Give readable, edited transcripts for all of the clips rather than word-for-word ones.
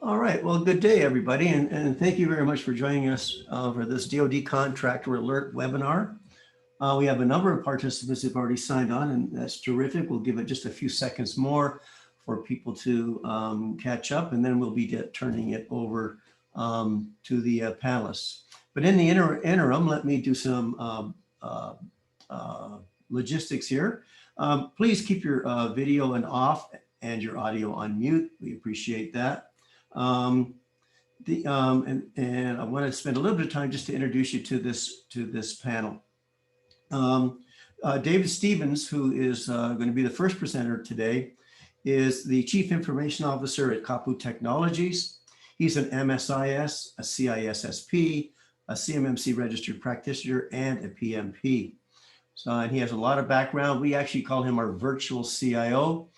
All right, well, good day, everybody, and thank you very much for joining us for this DOD Contractor Alert webinar. We have a number of participants who've already signed on, and that's terrific. We'll give it just a few seconds more for people to catch up, and then we'll be turning it over to the panelists. But in the interim, let me do some logistics here. Please keep your video off and your audio on mute. We appreciate that. And I want to spend a little bit of time just to introduce you to this panel. David Stevens, who is going to be the first presenter today, is the Chief Information Officer at Kapu Technologies. He's an MSIS, a CISSP, a CMMC registered practitioner, and a PMP. So, and he has a lot of background. We actually call him our virtual CIO.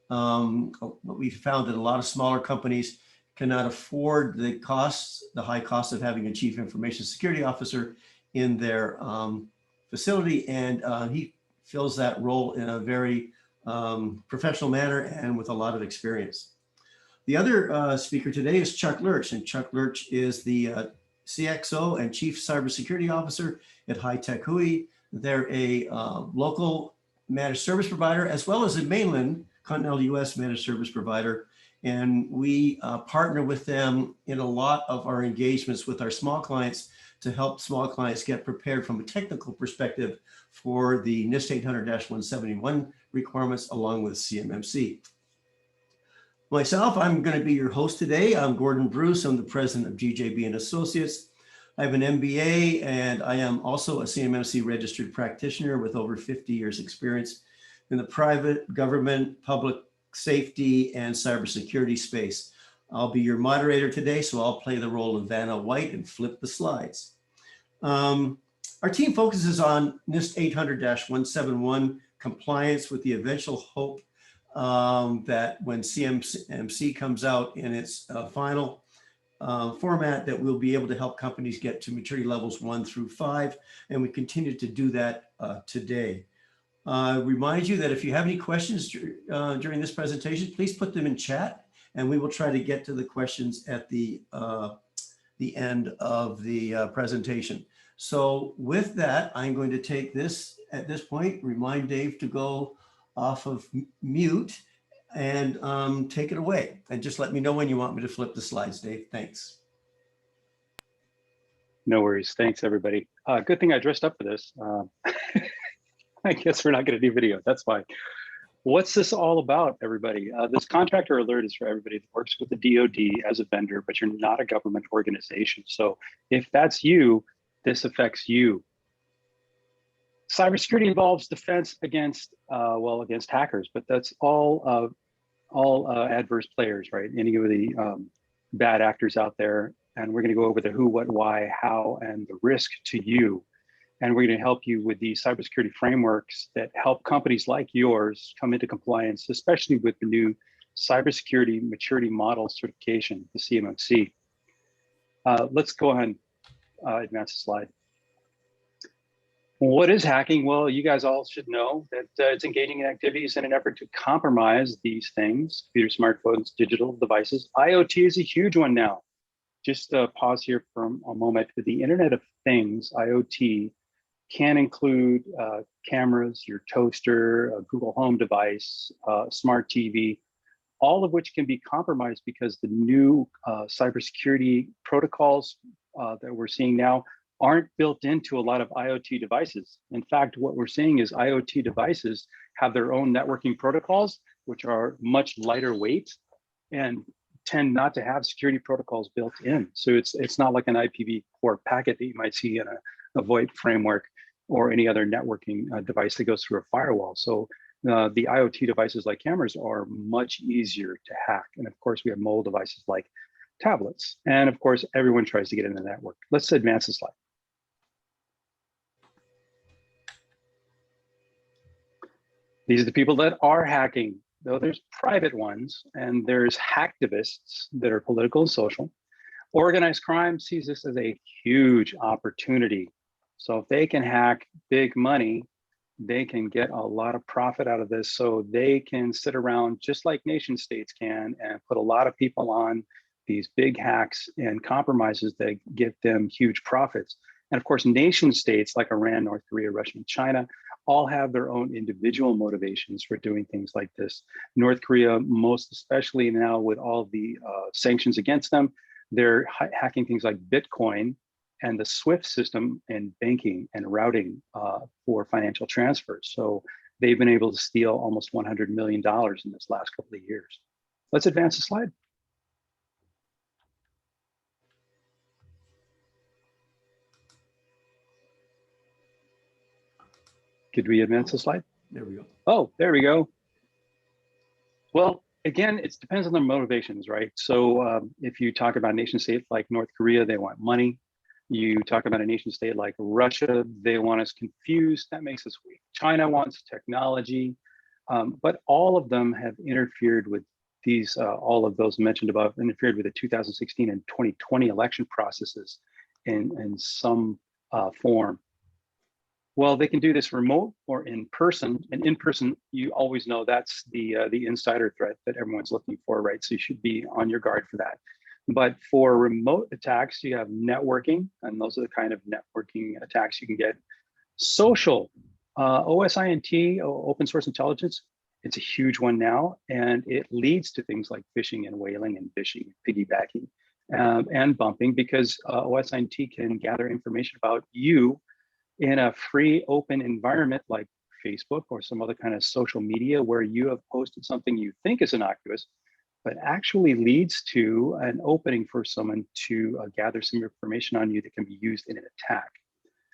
But we found that a lot of smaller companies cannot afford the high costs of having a chief information security officer in their facility. And he fills that role in a very professional manner and with a lot of experience. The other speaker today is Chuck Lurch, and Chuck Lurch is the CXO and Chief Cybersecurity Officer at High Tech Hui. They're a local managed service provider, as well as a mainland continental US managed service provider. And we partner with them in a lot of our engagements with our small clients to help small clients get prepared from a technical perspective for the NIST 800-171 requirements, along with CMMC. Myself, I'm going to be your host today. I'm Gordon Bruce. I'm the president of GJB and Associates. I have an MBA, and I am also a CMMC registered practitioner with over 50 years experience in the private, government, public safety, and cybersecurity space. I'll be your moderator today, so I'll play the role of Vanna White and flip the slides. Our team focuses on NIST 800-171 compliance with the eventual hope that when CMMC comes out in its final format, that we'll be able to help companies get to maturity levels 1 through 5, and we continue to do that today. Remind you that if you have any questions during this presentation, please put them in chat, and we will try to get to the questions at the end of the presentation. So with that, I'm going to take this at this point, remind Dave to go off of mute and take it away. And just let me know when you want me to flip the slides, Dave. Thanks. No worries. Thanks, everybody. Good thing I dressed up for this. I guess we're not going to do video. That's fine. What's this all about, everybody? This contractor alert is for everybody that works with the DOD as a vendor, but you're not a government organization. So if that's you, this affects you. Cybersecurity involves defense against, well, against hackers, but that's all adverse players, right? Any of the bad actors out there. And we're going to go over the who, what, why, how, and the risk to you. And we're going to help you with these cybersecurity frameworks that help companies like yours come into compliance, especially with the new cybersecurity maturity model certification, the CMMC. Let's go ahead and advance the slide. What is hacking? Well, you guys all should know that it's engaging in activities in an effort to compromise these things, computer, smartphones, digital devices. IoT is a huge one now. Just pause here for a moment. The Internet of Things, IoT, can include cameras, your toaster, a Google Home device, smart TV, all of which can be compromised because the new cybersecurity protocols that we're seeing now aren't built into a lot of IoT devices. In fact, what we're seeing is IoT devices have their own networking protocols, which are much lighter weight and tend not to have security protocols built in. So it's not like an IPv4 packet that you might see in a VoIP framework or any other networking device that goes through a firewall. So the IoT devices like cameras are much easier to hack. And of course, we have mobile devices like tablets. And of course, everyone tries to get in the network. Let's advance the slide. These are the people that are hacking. Though there's private ones, and there's hacktivists that are political and social. Organized crime sees this as a huge opportunity. So if they can hack big money, they can get a lot of profit out of this. So they can sit around just like nation states can and put a lot of people on these big hacks and compromises that get them huge profits. And of course, nation states like Iran, North Korea, Russia, and China all have their own individual motivations for doing things like this. North Korea, most especially now with all the sanctions against them, they're hacking things like Bitcoin and the SWIFT system and banking and routing for financial transfers. So they've been able to steal almost $100 million in this last couple of years. Let's advance the slide. Could we advance the slide? There we go. Oh, there we go. Well, again, it depends on their motivations, right? So if you talk about a nation state like North Korea, they want money. You talk about a nation state like Russia, they want us confused. That makes us weak. China wants technology, but all of them have interfered with these, all of those mentioned above, interfered with the 2016 and 2020 election processes in some form. Well, they can do this remote or in person. And in person, you always know that's the insider threat that everyone's looking for, right? So you should be on your guard for that. But for remote attacks, you have networking, and those are the kind of networking attacks you can get. Social, OSINT, open source intelligence, it's a huge one now, and it leads to things like phishing and whaling and phishing, piggybacking, and bumping, because OSINT can gather information about you in a free open environment like Facebook or some other kind of social media where you have posted something you think is innocuous, but actually leads to an opening for someone to gather some information on you that can be used in an attack.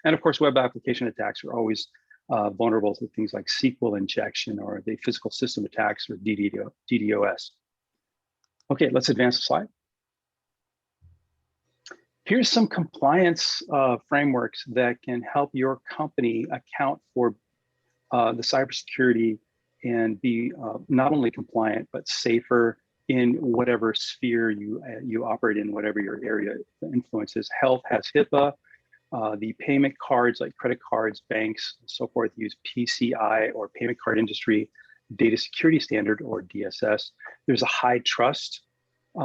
And of course, web application attacks are always vulnerable to things like SQL injection or the physical system attacks or DDoS. Okay, let's advance the slide. Here's some compliance frameworks that can help your company account for the cybersecurity and be not only compliant, but safer in whatever sphere you operate in, whatever your area of influence is. Health has HIPAA. The payment cards like credit cards, banks, and so forth use PCI or Payment Card Industry Data Security Standard or DSS. There's a high trust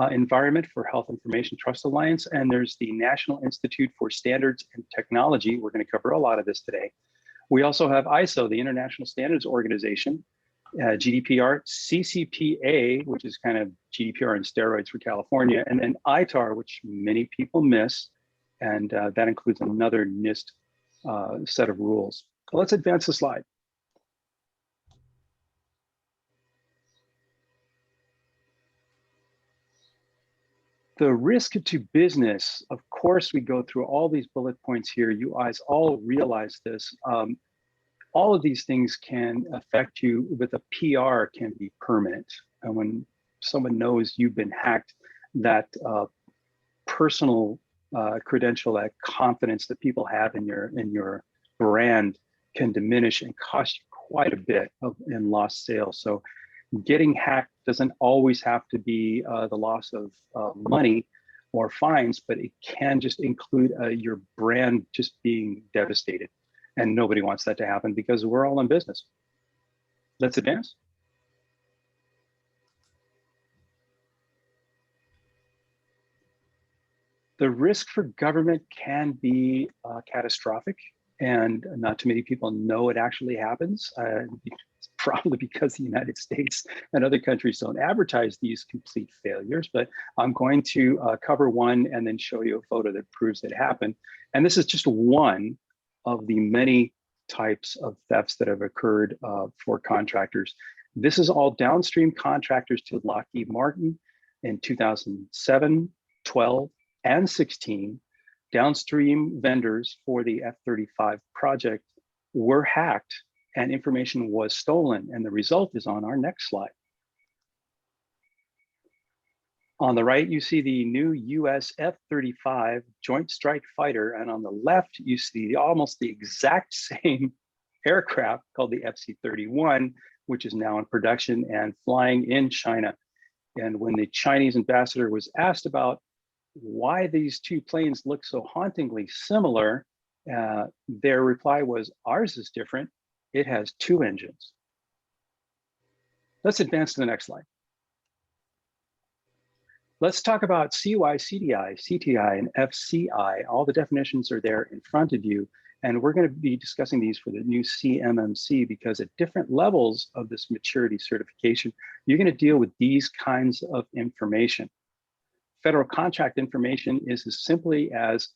environment for Health Information Trust Alliance, and there's the National Institute for Standards and Technology. We're going to cover a lot of this today. We also have ISO, the International Standards Organization, GDPR, CCPA, which is kind of GDPR and steroids for California, and then ITAR, which many people miss, and that includes another NIST set of rules. Let's advance the slide. The risk to business, of course, we go through all these bullet points here. You guys all realize this. All of these things can affect you, but the PR can be permanent. And when someone knows you've been hacked, that personal credential, that confidence that people have in your brand can diminish and cost you quite a bit in lost sales. So getting hacked doesn't always have to be the loss of money or fines, but it can just include your brand just being devastated. And nobody wants that to happen because we're all in business. Let's advance. The risk for government can be catastrophic, and not too many people know it actually happens. It's probably because the United States and other countries don't advertise these complete failures, but I'm going to cover one and then show you a photo that proves it happened. And this is just one of the many types of thefts that have occurred for contractors. This is all downstream contractors to Lockheed Martin in 2007, 12, and 16. Downstream vendors for the F-35 project were hacked and information was stolen. And the result is on our next slide. On the right, you see the new US F-35 Joint Strike Fighter. And on the left, you see almost the exact same aircraft called the FC-31, which is now in production and flying in China. And when the Chinese ambassador was asked about why these two planes look so hauntingly similar, their reply was, ours is different. It has two engines. Let's advance to the next slide. Let's talk about CUI, CDI, CTI, and FCI. All the definitions are there in front of you. And we're going to be discussing these for the new CMMC because at different levels of this maturity certification, you're going to deal with these kinds of information. Federal contract information is as simply as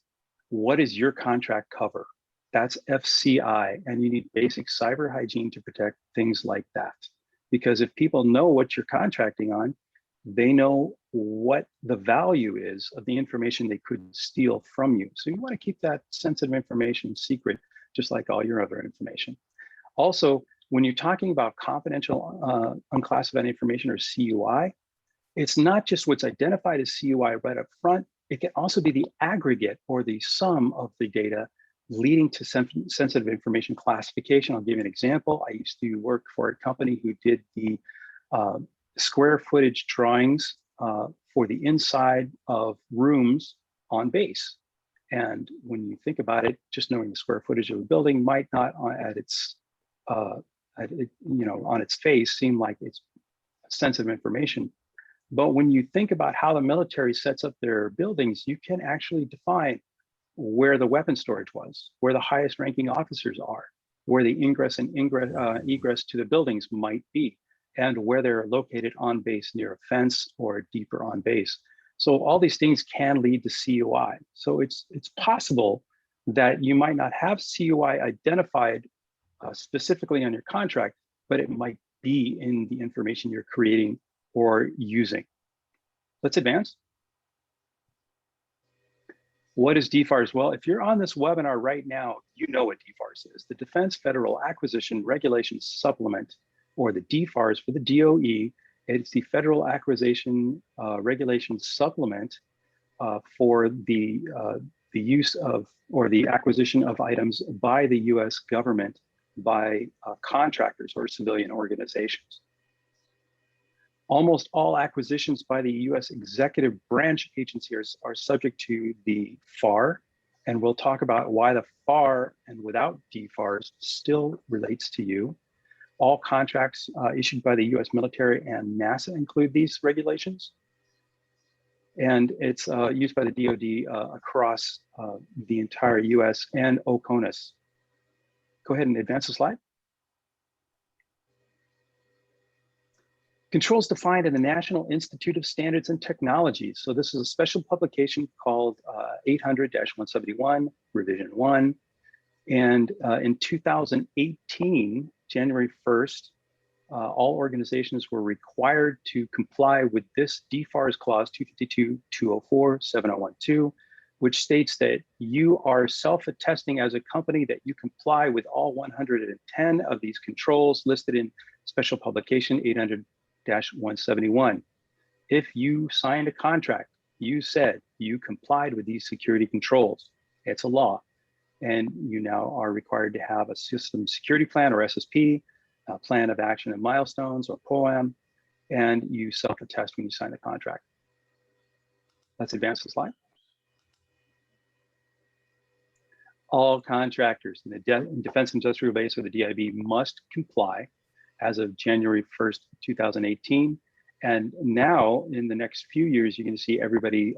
what does your contract cover? That's FCI, and you need basic cyber hygiene to protect things like that. Because if people know what you're contracting on, they know what the value is of the information they could steal from you. So you want to keep that sensitive information secret, just like all your other information. Also, when you're talking about confidential unclassified information or CUI, it's not just what's identified as CUI right up front. It can also be the aggregate or the sum of the data leading to sensitive information classification. I'll give you an example. I used to work for a company who did the square footage drawings for the inside of rooms on base. And when you think about it, just knowing the square footage of a building might not on its face seem like it's sensitive information. But when you think about how the military sets up their buildings, you can actually define where the weapon storage was, where the highest ranking officers are, where the ingress and egress to the buildings might be, and where they're located on base near a fence or deeper on base. So all these things can lead to CUI. So it's possible that you might not have CUI identified specifically on your contract, but it might be in the information you're creating or using. Let's advance. What is DFARS? Well, if you're on this webinar right now, you know what DFARS is. The Defense Federal Acquisition Regulation Supplement, or the DFARS for the DOE. It's the Federal Acquisition Regulation Supplement for the use of, or the acquisition of items by the US government by contractors or civilian organizations. Almost all acquisitions by the US executive branch agencies are subject to the FAR, and we'll talk about why the FAR and without DFARS still relates to you. All contracts issued by the US military and NASA include these regulations. And it's used by the DOD across the entire US and OCONUS. Go ahead and advance the slide. Controls defined in the National Institute of Standards and Technologies. So this is a special publication called 800-171, Revision 1. And in 2018, January 1st, all organizations were required to comply with this DFARS clause 252-204-7012, which states that you are self-attesting as a company that you comply with all 110 of these controls listed in special publication 800-171. If you signed a contract, you said you complied with these security controls. It's a law. And you now are required to have a system security plan or SSP, a plan of action and milestones or POAM, and you self-attest when you sign the contract. Let's advance the slide. All contractors in the Defense Industrial Base or the DIB must comply as of January 1st, 2018. And now in the next few years, you're going to see everybody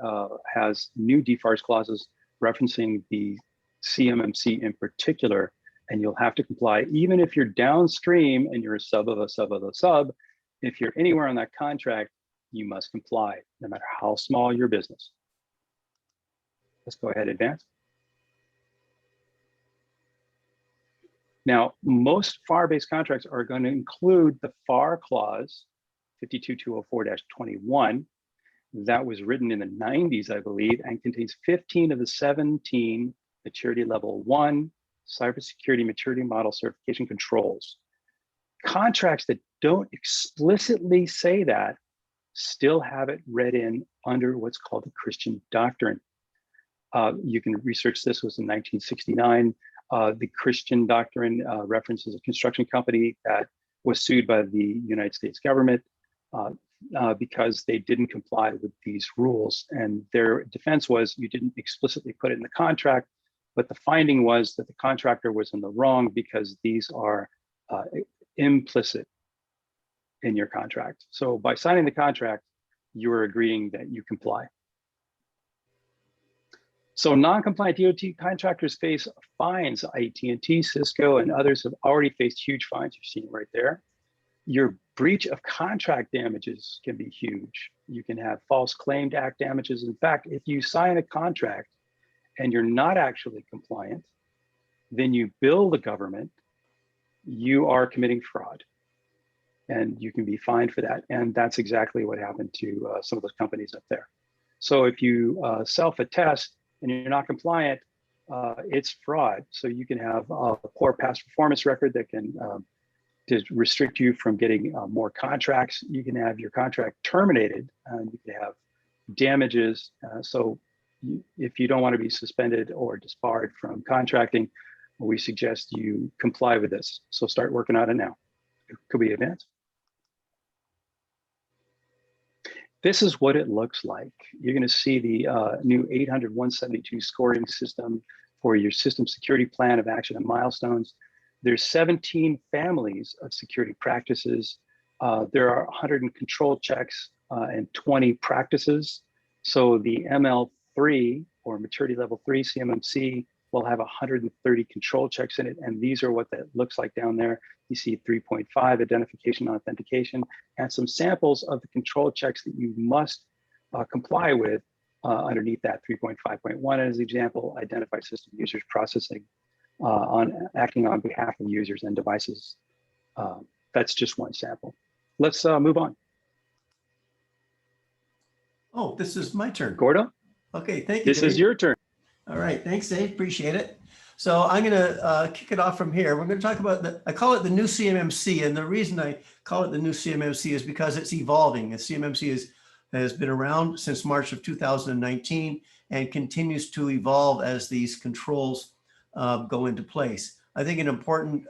has new DFARS clauses referencing the CMMC in particular, and you'll have to comply even if you're downstream and you're a sub of a sub of a sub. If you're anywhere on that contract, you must comply, no matter how small your business. Let's go ahead and advance. Now, most FAR-based contracts are going to include the FAR clause 52204-21 that was written in the 90s, I believe, and contains 15 of the 17 maturity level 1 cybersecurity maturity model certification controls. Contracts that don't explicitly say that still have it read in under what's called the Christian doctrine. You can research this. Was in 1969. The Christian doctrine references a construction company that was sued by the United States government because they didn't comply with these rules. And their defense was, you didn't explicitly put it in the contract, but the finding was that the contractor was in the wrong because these are implicit in your contract. So by signing the contract, you're agreeing that you comply. So non-compliant DOT contractors face fines. AT&T, Cisco, and others have already faced huge fines. You're seeing right there. Your breach of contract damages can be huge. You can have false claims act damages. In fact, if you sign a contract and you're not actually compliant, then you bill the government, you are committing fraud. And you can be fined for that. And that's exactly what happened to some of those companies up there. So if you self-attest and you're not compliant, it's fraud. So you can have a poor past performance record that can to restrict you from getting more contracts. You can have your contract terminated, and you can have damages. If you don't want to be suspended or disbarred from contracting, we suggest you comply with this. So start working on it now. Could we advance? This is what it looks like. You're going to see the new 800-172 scoring system for your system security plan of action and milestones. There's 17 families of security practices. There are 100 control checks and 20 practices. So the ML3 or maturity level 3 CMMC will have 130 control checks in it. And these are what that looks like down there. You see 3.5 identification and authentication and some samples of the control checks that you must comply with underneath that 3.5.1 as an example, identify system users processing acting on behalf of users and devices. That's just one sample. Let's move on. Oh, this is my turn. Gordo? Okay, thank you, This Dave. is your turn. All right, thanks, Dave. Appreciate it. So I'm going to kick it off from here. We're going to talk about I call it the new CMMC, and the reason I call it the new CMMC is because it's evolving. The CMMC has been around since March of 2019 and continues to evolve as these controls go into place. I think an important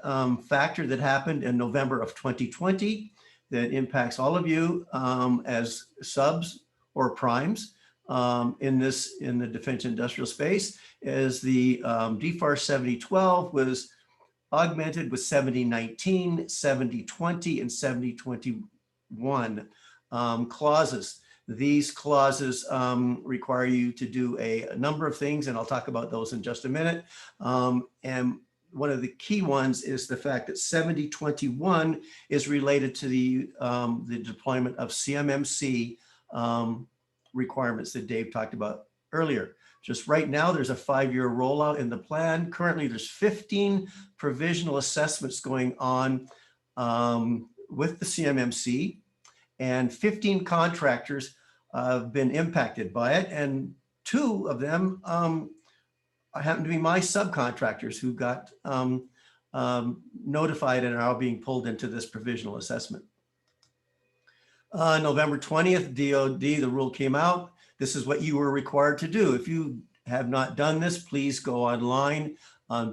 factor that happened in November of 2020 that impacts all of you as subs or primes in the defense industrial space is the DFAR 7012 was augmented with 7019, 7020, and 7021 clauses. These clauses require you to do a number of things, and I'll talk about those in just a minute. And one of the key ones is the fact that 7021 is related to the deployment of CMMC requirements that Dave talked about earlier. Just right now, there's a 5-year rollout in the plan. Currently, there's 15 provisional assessments going on with the CMMC, and 15 contractors have been impacted by it. And 2 of them happen to be my subcontractors who got notified and are being pulled into this provisional assessment. November 20th, DOD, the rule came out. This is what you were required to do. If you have not done this, please go online,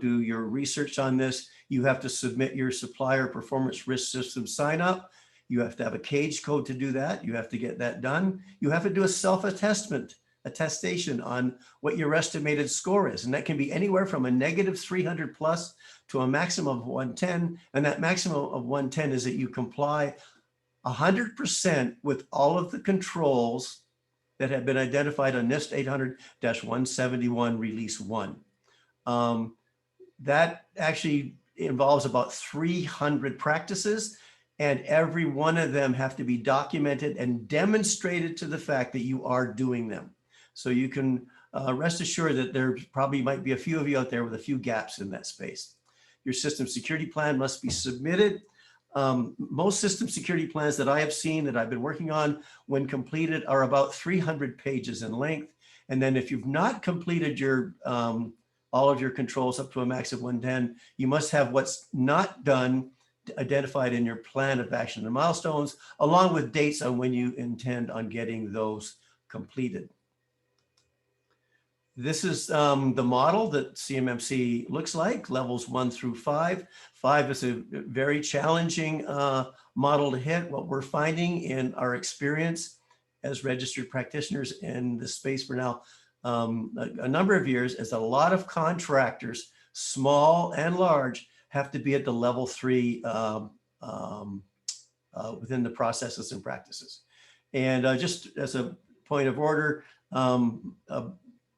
do your research on this. You have to submit your supplier performance risk system sign up. You have to have a cage code to do that. You have to get that done. You have to do a attestation on what your estimated score is. And that can be anywhere from a -300 plus to a maximum of 110. And that maximum of 110 is that you comply 100% with all of the controls that have been identified on NIST 800-171 release 1. That actually involves about 300 practices, and every one of them have to be documented and demonstrated to the fact that you are doing them. So you can rest assured that there probably might be a few of you out there with a few gaps in that space. Your system security plan must be submitted. Most system security plans that I have seen that I've been working on, when completed, are about 300 pages in length. And then if you've not completed your all of your controls up to a max of 110, you must have what's not done identified in your plan of action and milestones, along with dates on when you intend on getting those completed. This is the model that CMMC looks like, levels 1 through 5. 5 is a very challenging model to hit. What we're finding in our experience as registered practitioners in this space for now a number of years is a lot of contractors, small and large, have to be at the level 3 within the processes and practices. And just as a point of order,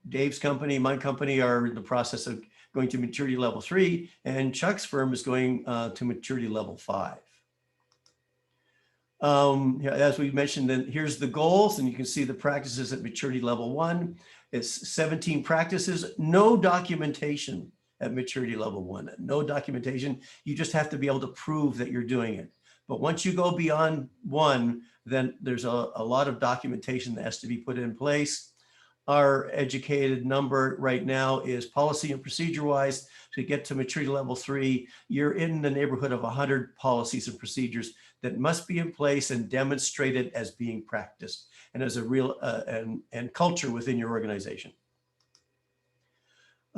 Dave's company, my company are in the process of going to maturity level 3, and Chuck's firm is going to maturity level 5. As we mentioned, then here's the goals, and you can see the practices at maturity level 1. It's 17 practices, no documentation at maturity level 1, no documentation. You just have to be able to prove that you're doing it. But once you go beyond 1, then there's a lot of documentation that has to be put in place. Our educated number right now is policy and procedure wise. To get to maturity level 3, you're in the neighborhood of 100 policies and procedures that must be in place and demonstrated as being practiced and as a real and culture within your organization.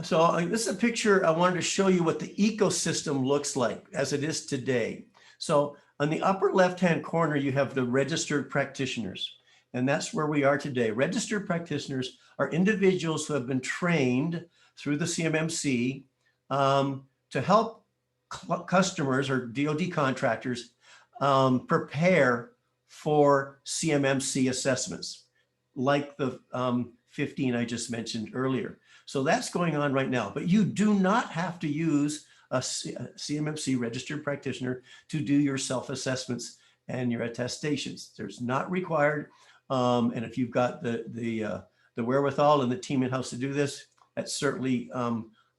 So this is a picture I wanted to show you what the ecosystem looks like as it is today. So on the upper left-hand corner, you have the registered practitioners, and that's where we are today. Registered practitioners are individuals who have been trained through the CMMC to help customers or DOD contractors prepare for CMMC assessments, like the 15 I just mentioned earlier. So that's going on right now, but you do not have to use a CMMC registered practitioner to do your self-assessments and your attestations. There's not required. And if you've got the wherewithal and the team in-house to do this, that's certainly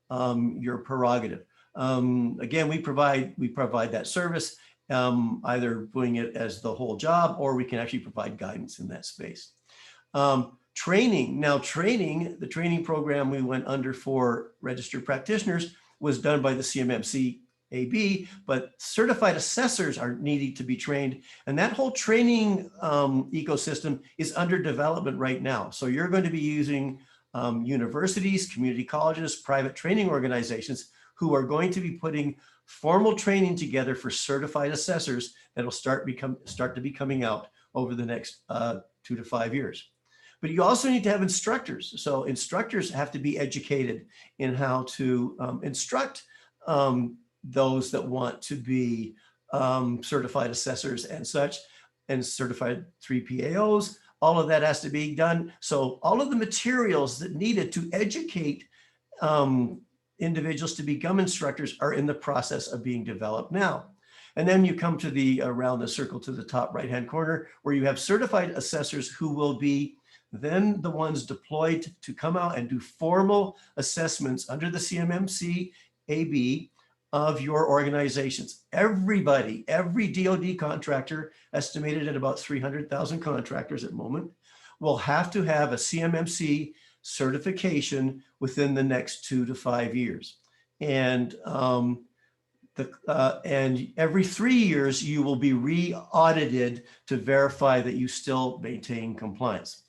your prerogative. Again, we provide that service, either doing it as the whole job, or we can actually provide guidance in that space. Training. Now, the training program we went under for registered practitioners was done by the CMMC AB, but certified assessors are needing to be trained. And that whole training ecosystem is under development right now. So you're going to be using universities, community colleges, private training organizations who are going to be putting formal training together for certified assessors that'll start to be coming out over the next 2 to 5 years. But you also need to have instructors. So instructors have to be educated in how to instruct those that want to be certified assessors and such, and certified 3PAOs. All of that has to be done. So all of the materials that needed to educate individuals to become instructors are in the process of being developed now. And then you come to the around the circle to the top right-hand corner, where you have certified assessors who will be then the ones deployed to come out and do formal assessments under the CMMC AB of your organizations. Everybody, every DOD contractor, estimated at about 300,000 contractors at the moment, will have to have a CMMC certification within the next 2 to 5 years. And every 3 years, you will be re-audited to verify that you still maintain compliance.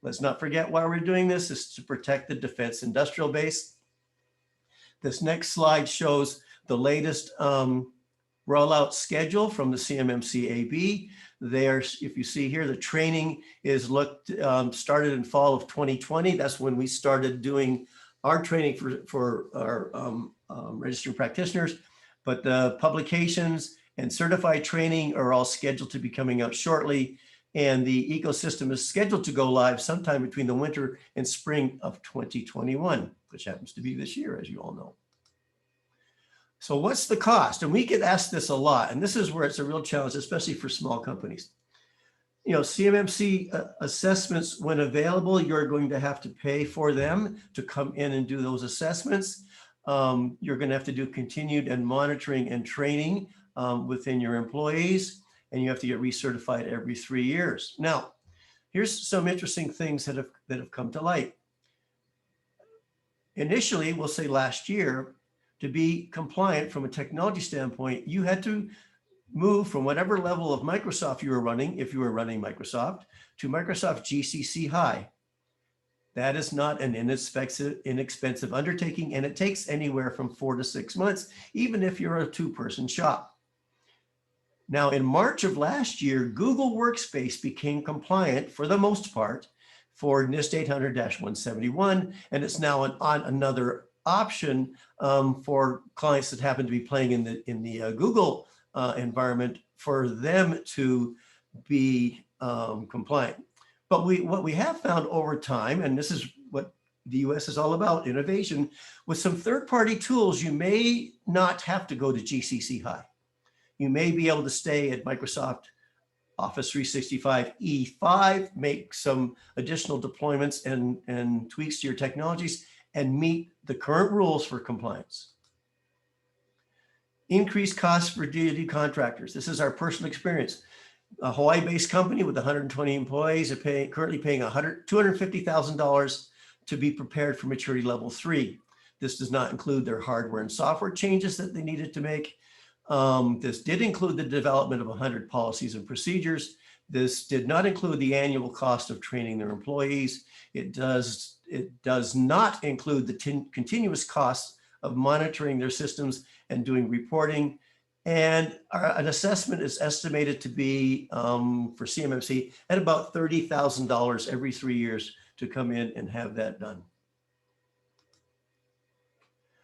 Let's not forget why we're doing this is to protect the defense industrial base. This next slide shows the latest rollout schedule from the CMMC AB. If you see here, the training is started in fall of 2020. That's when we started doing our training for our registered practitioners. But the publications and certified training are all scheduled to be coming out shortly. And the ecosystem is scheduled to go live sometime between the winter and spring of 2021, which happens to be this year, as you all know. So what's the cost? And we get asked this a lot, and this is where it's a real challenge, especially for small companies. You know, CMMC assessments, when available, you're going to have to pay for them to come in and do those assessments. You're going to have to do continued and monitoring and training within your employees. And you have to get recertified every 3 years. Now, here's some interesting things that have come to light. Initially, we'll say last year, to be compliant from a technology standpoint, you had to move from whatever level of Microsoft you were running, if you were running Microsoft, to Microsoft GCC High. That is not an inexpensive undertaking, and it takes anywhere from 4 to 6 months, even if you're a 2-person shop. Now, in March of last year, Google Workspace became compliant for the most part for NIST 800-171, and it's now on another option for clients that happen to be playing in the Google environment for them to be compliant. But what we have found over time, and this is what the US is all about, innovation, with some third-party tools, you may not have to go to GCC High. You may be able to stay at Microsoft Office 365 E5, make some additional deployments and tweaks to your technologies, and meet the current rules for compliance. Increased costs for DoD contractors. This is our personal experience. A Hawaii-based company with 120 employees are currently paying $250,000 to be prepared for maturity level 3. This does not include their hardware and software changes that they needed to make. This did include the development of 100 policies and procedures. This did not include the annual cost of training their employees. It does not include the continuous costs of monitoring their systems and doing reporting. And an assessment is estimated to be for CMMC at about $30,000 every 3 years to come in and have that done.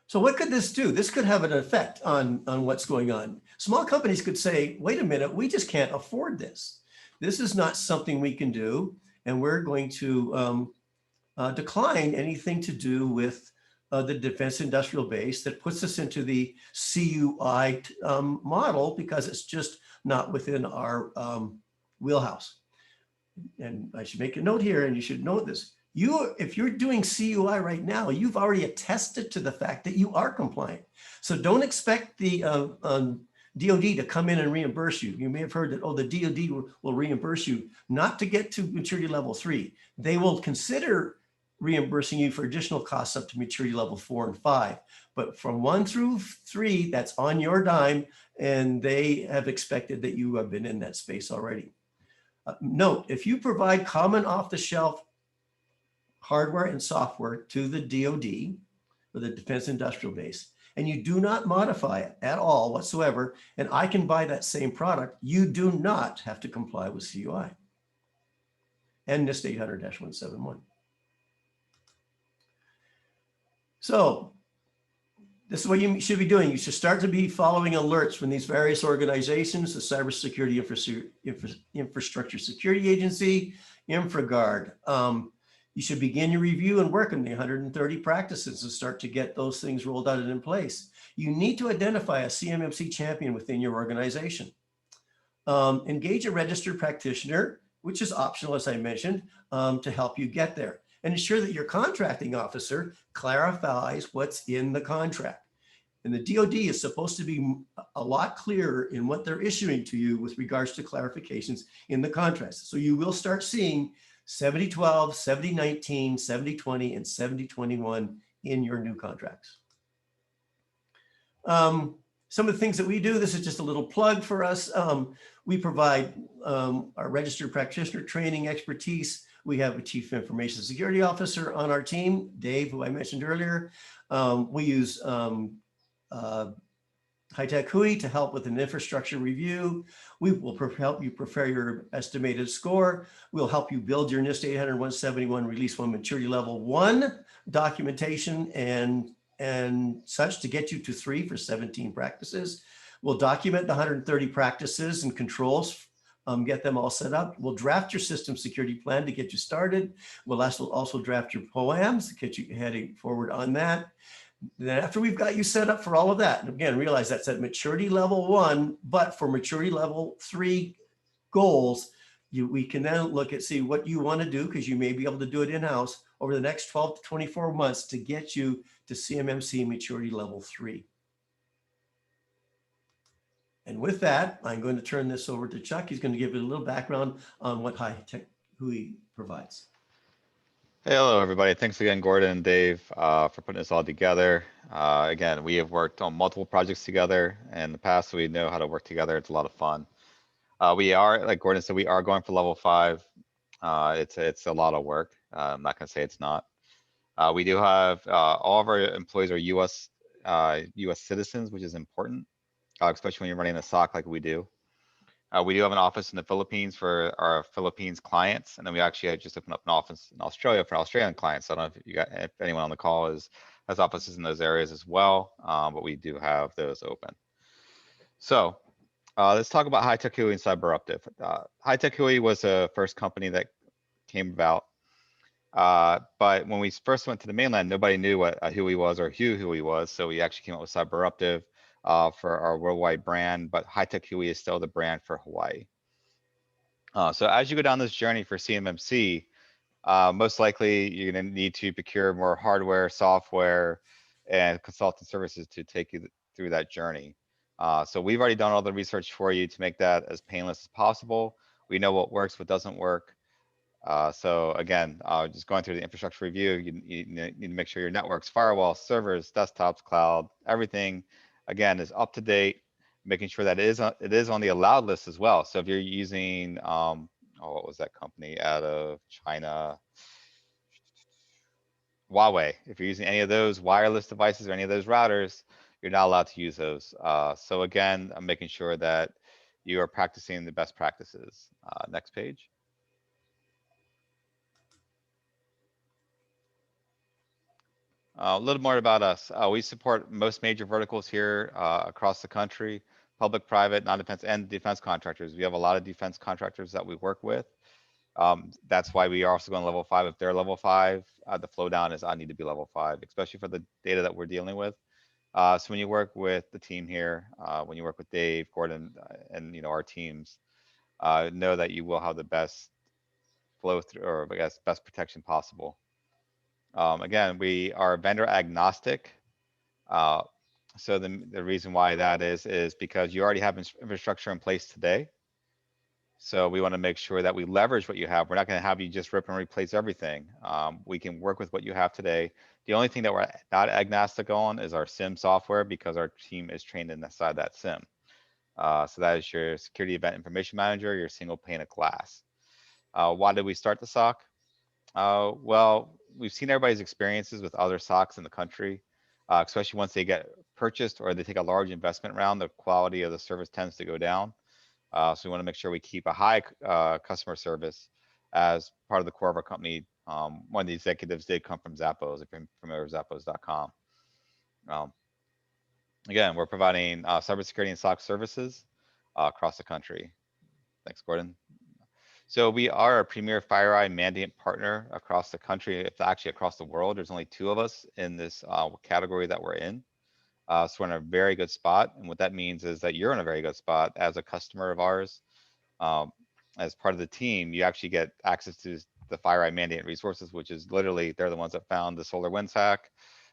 So what could this do? This could have an effect on what's going on. Small companies could say, wait a minute, we just can't afford this. This is not something we can do, and we're going to decline anything to do with the defense industrial base that puts us into the CUI model, because it's just not within our wheelhouse. And I should make a note here, and you should note this. If you're doing CUI right now, you've already attested to the fact that you are compliant. So don't expect the DOD to come in and reimburse you. You may have heard that, oh, the DOD will reimburse you, not to get to maturity level 3. They will consider reimbursing you for additional costs up to maturity level 4 and 5. But from 1 through 3, that's on your dime, and they have expected that you have been in that space already. Note, if you provide common off-the-shelf hardware and software to the DOD, or the Defense Industrial Base, and you do not modify it at all whatsoever, and I can buy that same product, you do not have to comply with CUI and NIST 800-171. So this is what you should be doing. You should start to be following alerts from these various organizations: the Cybersecurity Infrastructure Security Agency, InfraGard. You should begin your review and work on the 130 practices and start to get those things rolled out and in place. You need to identify a CMMC champion within your organization. Engage a registered practitioner, which is optional, as I mentioned, to help you get there. And ensure that your contracting officer clarifies what's in the contract. And the DOD is supposed to be a lot clearer in what they're issuing to you with regards to clarifications in the contracts. So you will start seeing 7012, 7019, 7020, and 7021 in your new contracts. Some of the things that we do, this is just a little plug for us. We provide our registered practitioner training expertise. We have a chief information security officer on our team, Dave, who I mentioned earlier. We use High-Tech HUI to help with an infrastructure review. We will help you prepare your estimated score. We'll help you build your NIST 800-171 Release 1 Maturity Level 1 documentation and such to get you to 3 for 17 practices. We'll document the 130 practices and controls, get them all set up. We'll draft your system security plan to get you started. We'll also draft your POAMs to get you heading forward on that. Then after we've got you set up for all of that, and again, realize that's at maturity level 1, but for maturity level 3 goals, we can then look at see what you want to do, because you may be able to do it in-house over the next 12 to 24 months to get you to CMMC maturity level 3. And with that, I'm going to turn this over to Chuck. He's going to give you a little background on what High-Tech HUI provides. Hey, hello, everybody. Thanks again, Gordon and Dave, for putting this all together. Again, we have worked on multiple projects together in the past, so we know how to work together. It's a lot of fun. We are, like Gordon said, we are going for level 5. It's a lot of work. I'm not going to say it's not. We do have all of our employees are U.S. citizens, which is important, especially when you're running a SOC like we do. We do have an office in the Philippines for our Philippines clients, and then we actually just opened up an office in Australia for Australian clients. So I don't know if anyone on the call has offices in those areas as well, but we do have those open. So Let's talk about High Tech HUI and CyberUptive. High Tech HUI was the first company that came about. But when we first went to the mainland, nobody knew what a HUI was or who HUI was. So we actually came up with CyberUptive for our worldwide brand, but High Tech HUI is still the brand for Hawaii. So as you go down this journey for CMMC, most likely you're going to need to procure more hardware, software, and consultant services to take you through that journey. So we've already done all the research for you to make that as painless as possible. We know what works, what doesn't work. So again, just going through the infrastructure review, you need to make sure your networks, firewalls, servers, desktops, cloud, everything, again, is up to date, making sure that it is on the allowed list as well. So if you're using, what was that company out of China? Huawei. If you're using any of those wireless devices or any of those routers, you're not allowed to use those. So again, I'm making sure that you are practicing the best practices. Next page. A little more about us. We support most major verticals here across the country, public, private, non-defense, and defense contractors. We have a lot of defense contractors that we work with. That's why we are also going level 5. If they're level 5, the flow down is I need to be level 5, especially for the data that we're dealing with. So when you work with the team here, when you work with Dave, Gordon, and our teams, know that you will have the best flow through, or I guess best protection possible. Again, we are vendor agnostic. So the reason why that is because you already have infrastructure in place today. So we want to make sure that we leverage what you have. We're not going to have you just rip and replace everything. We can work with what you have today. The only thing that we're not agnostic on is our SIM software, because our team is trained inside that SIM. So that is your security event information manager, your single pane of glass. Why did we start the SOC? Well, we've seen everybody's experiences with other SOCs in the country, especially once they get purchased or they take a large investment round, the quality of the service tends to go down. So we want to make sure we keep a high customer service as part of the core of our company. One of the executives did come from Zappos, if you're familiar with Zappos.com. Again, we're providing cybersecurity and SOC services across the country. Thanks, Gordon. So we are a premier FireEye mandate partner across the country, if actually across the world. There's only 2 of us in this category that we're in. So we're in a very good spot. And what that means is that you're in a very good spot as a customer of ours. As part of the team, you actually get access to the FireEye mandate resources, which is literally, they're the ones that found the SolarWinds hack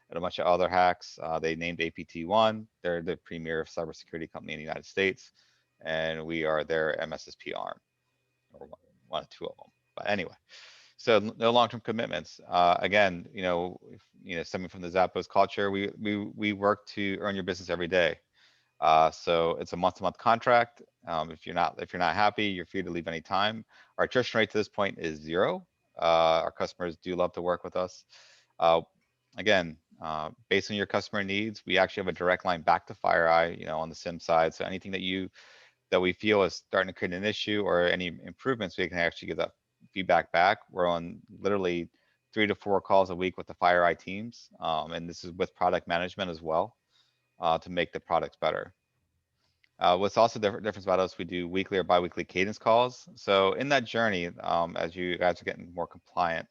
and a bunch of other hacks. They named APT1. They're the premier cybersecurity company in the United States. And we are their MSSP arm, or one of 2 of them. But anyway, so no long-term commitments. Again, stemming from the Zappos culture, we work to earn your business every day. So it's a month-to-month contract. If you're not happy, you're free to leave any time. Our attrition rate to this point is 0. Our customers do love to work with us. Again, based on your customer needs, we actually have a direct line back to FireEye, on the SIM side. So anything that we feel is starting to create an issue or any improvements, we can actually give that feedback back. We're on literally 3 to 4 calls a week with the FireEye teams. And this is with product management as well, to make the products better. What's also different about us, we do weekly or bi-weekly cadence calls. So in that journey, as you guys are getting more compliant,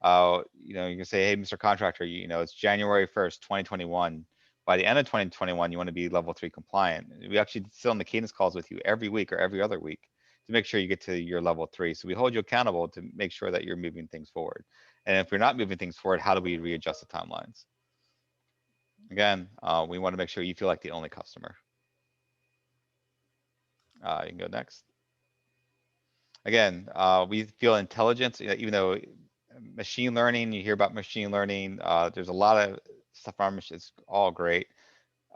you can say, hey, Mr. Contractor, it's January 1st, 2021. By the end of 2021, you want to be level 3 compliant. We actually sit on the cadence calls with you every week or every other week to make sure you get to your level 3. So we hold you accountable to make sure that you're moving things forward. And if you're not moving things forward, how do we readjust the timelines? Again, we want to make sure you feel like the only customer. You can go next. Again, we feel intelligence, even though machine learning, you hear about machine learning, there's a lot of stuff around machine, it's all great.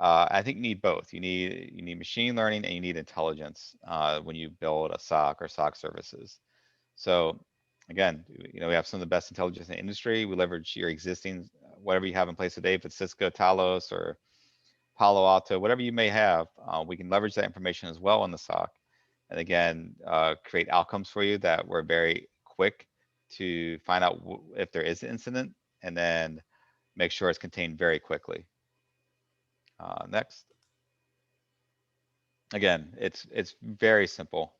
I think you need both. You need machine learning and you need intelligence when you build a SOC or SOC services. So again, we have some of the best intelligence in the industry. We leverage your existing, whatever you have in place today, if it's Cisco, Talos, or Palo Alto, whatever you may have, we can leverage that information as well in the SOC. And again, create outcomes for you that were very quick to find out if there is an incident, and then make sure it's contained very quickly. Next. Again, it's very simple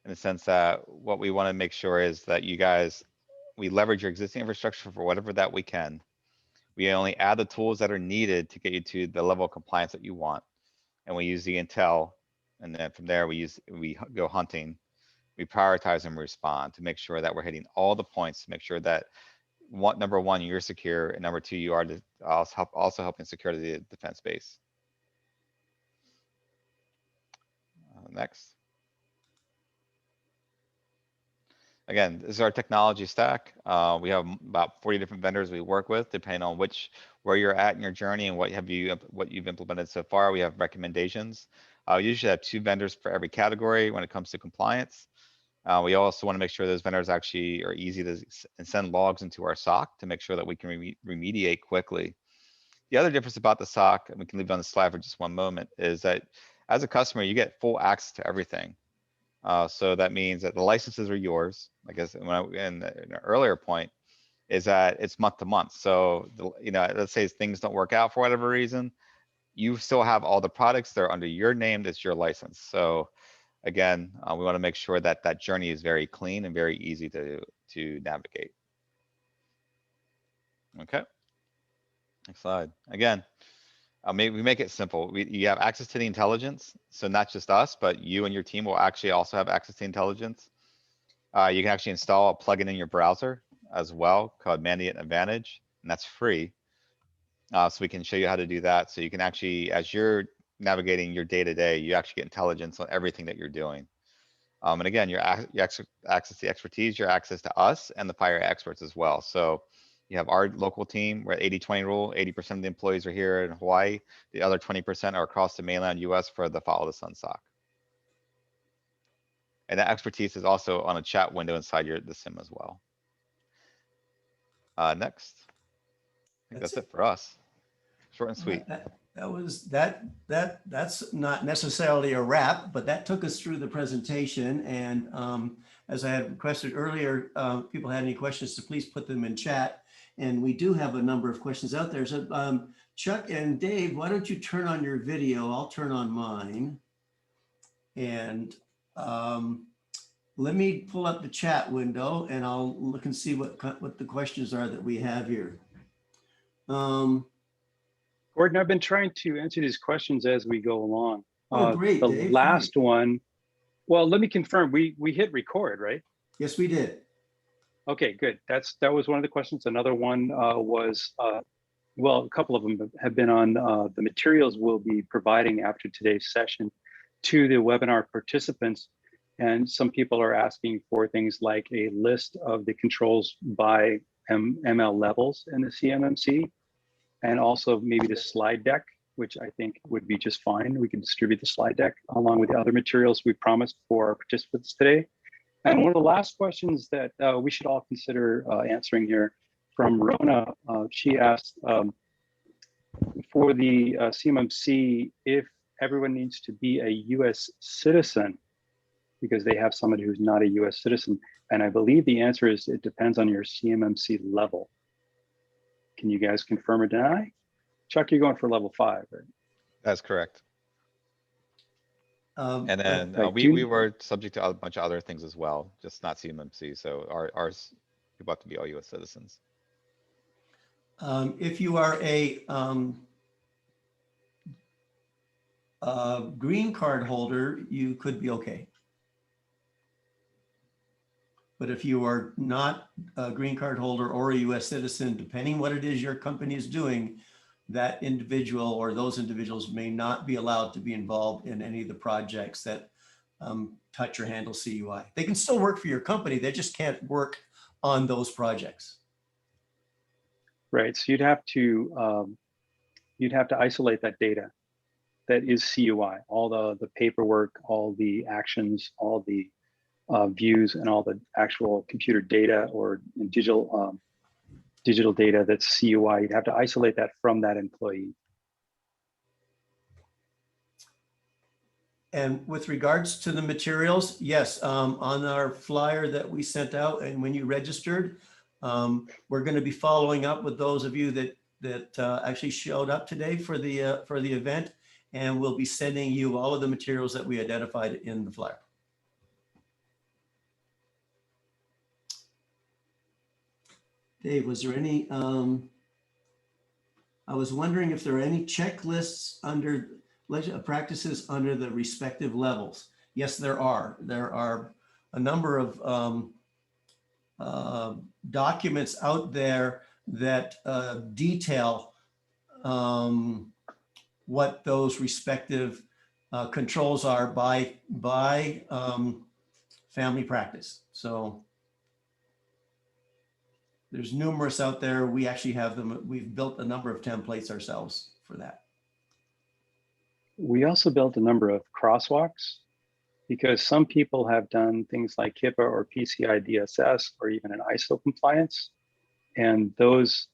in the sense that what we want to make sure is that you guys, we leverage your existing infrastructure for whatever that we can. We only add the tools that are needed to get you to the level of compliance that you want. And we use the intel. And then from there, we go hunting. We prioritize and respond to make sure that we're hitting all the points to make sure that number one, you're secure, and number two, you are also helping secure the defense base. Next. Again, this is our technology stack. We have about 40 different vendors we work with, depending on where you're at in your journey and what you've implemented so far. We have recommendations. We usually have 2 vendors for every category when it comes to compliance. We also want to make sure those vendors actually are easy to send logs into our SOC to make sure that we can remediate quickly. The other difference about the SOC, and we can leave it on the slide for just one moment, is that as a customer, you get full access to everything. So that means that the licenses are yours. I guess in an earlier point is that it's month to month. So, let's say things don't work out for whatever reason, you still have all the products that are under your name. That's your license. So again, we want to make sure that that journey is very clean and very easy to navigate. Okay. Next slide. Again, we make it simple. You have access to the intelligence. So not just us, but you and your team will actually also have access to intelligence. You can actually install a plugin in your browser as well called Mandiant Advantage, and that's free. So we can show you how to do that. So you can actually, as you're navigating your day-to-day, you actually get intelligence on everything that you're doing. And again, your access to expertise, your access to us and the fire experts as well. So you have our local team. We're at 80-20 rule. 80% of the employees are here in Hawaii. The other 20% are across the mainland US for the Follow the Sun SOC. And that expertise is also on a chat window inside the SIM as well. Next. I think that's it for us. Short and sweet. That's not necessarily a wrap, but that took us through the presentation. And as I had requested earlier, people had any questions, so please put them in chat. And we do have a number of questions out there. So Chuck and Dave, why don't you turn on your video? I'll turn on mine. And let me pull up the chat window and I'll look and see what the questions are that we have here. Gordon, I've been trying to answer these questions as we go along. Oh, great, the Dave. last one, well, let me confirm, we hit record, right? Yes, we did. Okay, good. That was one of the questions. Another one was, well, a couple of them have been on the materials we'll be providing after today's session to the webinar participants. And some people are asking for things like a list of the controls by ML levels in the CMMC, and also maybe the slide deck, which I think would be just fine. We can distribute the slide deck along with the other materials we promised for our participants today. And one of the last questions that we should all consider answering here from Rona, she asked for the CMMC if everyone needs to be a US citizen because they have somebody who's not a US citizen. And I believe the answer is it depends on your CMMC level. Can you guys confirm or deny? Chuck, you're going for level 5, right? That's correct. And then right. we were subject to a bunch of other things as well, just not CMMC. So ours, people have to be all US citizens. If you are a green card holder, you could be okay. But if you are not a green card holder or a US citizen, depending what it is your company is doing, that individual or those individuals may not be allowed to be involved in any of the projects that touch or handle CUI. They can still work for your company. They just can't work on those projects. Right, so you'd have to isolate that data that is CUI, all the paperwork, all the actions, all the views, and all the actual computer data or digital data that's CUI. You'd have to isolate that from that employee. And with regards to the materials, yes, on our flyer that we sent out and when you registered, we're going to be following up with those of you that actually showed up today for the event. and we'll be sending you all of the materials that we identified in the flyer. Dave, was there any, I was wondering if there are any checklists under practices under the respective levels. Yes, there are. There are a number of documents out there that detail what those respective controls are by family practice. So there's numerous out there. We actually have them. We've built a number of templates ourselves for that. We also built a number of crosswalks because some people have done things like HIPAA or PCI DSS or even an ISO compliance. And those